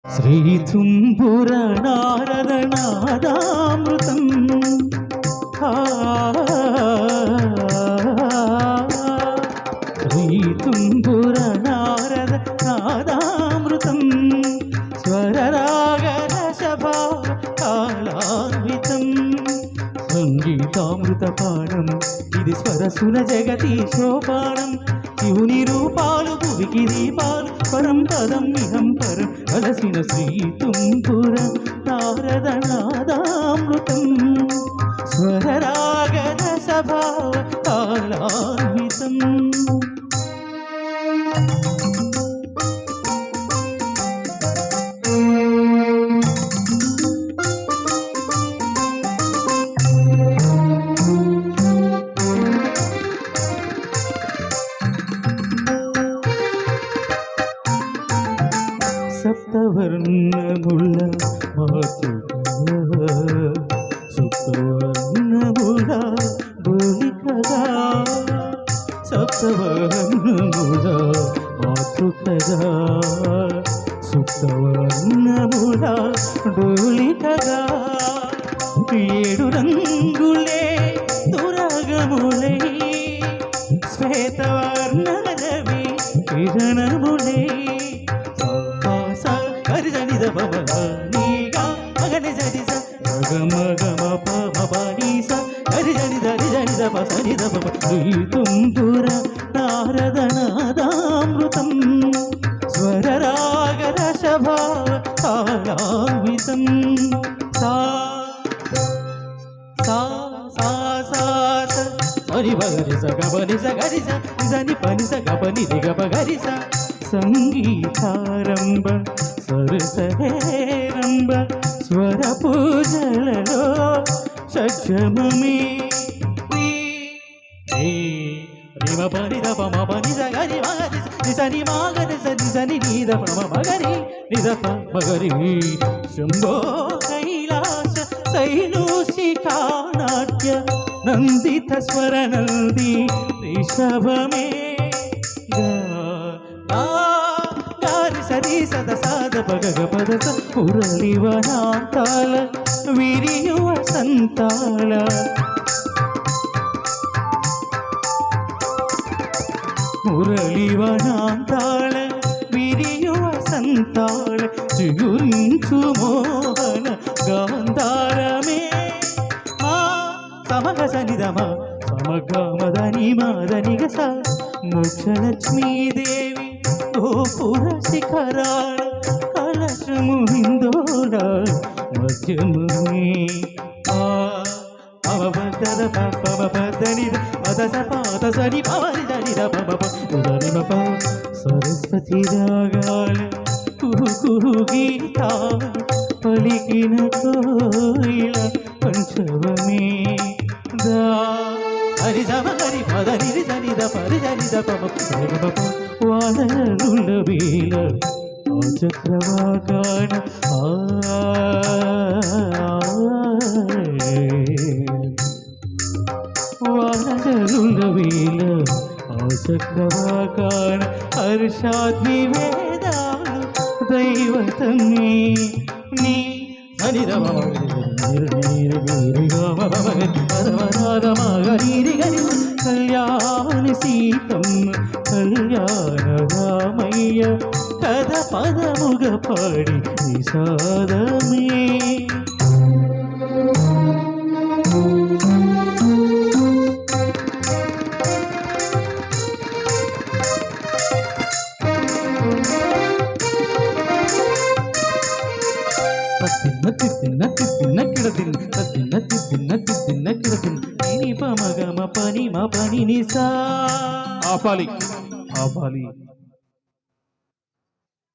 శ్రీ తుంబుర నారద నాదామృతం శ్రీ తుంబుర నారద నాదామృతం స్వరరాగరసభాళాన్వితం సంగీతామృత పానం ఇది స్వరసుల జగతి సోపానం శివుని రూపాలు భువికి దీపాలు పరం పదం ఇహం పరం అలసిన శ్రీ తుంబుర నారద నాదామృతం స్వరరాగర సభావ తాళాన్వితం సప్తవర్ణముల మాతృకగా సప్తవర్ణముల బోలికగా సప్తవర్ణముల మాతృకగా సప్తవర్ణముల డోలికగా ఏడు రంగులే దురాగములై శ్వేతవర్ణ రవి కిరణములై తుంబుర నారద నాదామృతం స్వరరాగరసభాళాన్వితం సా సా సా సా సరి బగరి స గబని స గరి స నిజని పని స గబని రి గబ గరి స సంగీతారంభ సరసహేరంభ స్వర పూజలలో సజ్జమమే రిమ పని దప మ పని స గరి మగరి నిజని మగరి స నిజని నీద పమ మగరి నిద ప మగరి శంభో కైలాస శైలూషికా నాట్య నందిత స్వర నంది రిషభమే సరి సద సాద పగగ పద మురళివనాంతాల విరియువ సంతాళ మురళివనాంతాళ విరియువ సంతాళ చిగురించు మోహన గాంధారమే మా సమగ సనిదమ సమగ మదని మదనిగ స మోక్షలక్ష్మీదేవి గోపుర శిఖరాల కలశము హిందోళ మధ్యముని అవబద్ధర పవ పదని పదస పాద సరి పవరి దని పవ ఉదరి ప సరస్వతి రాగాల కుహు గీత పలికిన కోయిల పంచవమే దా హరి సమ హరి పద నిరి దని ద పరి దని ద పమ వానరుల వీల ఆ చక్రవాకాణ వానరుల వీల ఆ చక్రవాకాణ హర్షాద్వివేదాలు దైవతమే నీ కళ్యాణి సీతమ్మ కళ్యాణ రామయ్య కథ పదముగ పాడి నిషాదమే తిన్న కిడదిన్ తిన్న కిడదిన్ నీ పమగమ పని మా పని నిసా ఆపాలి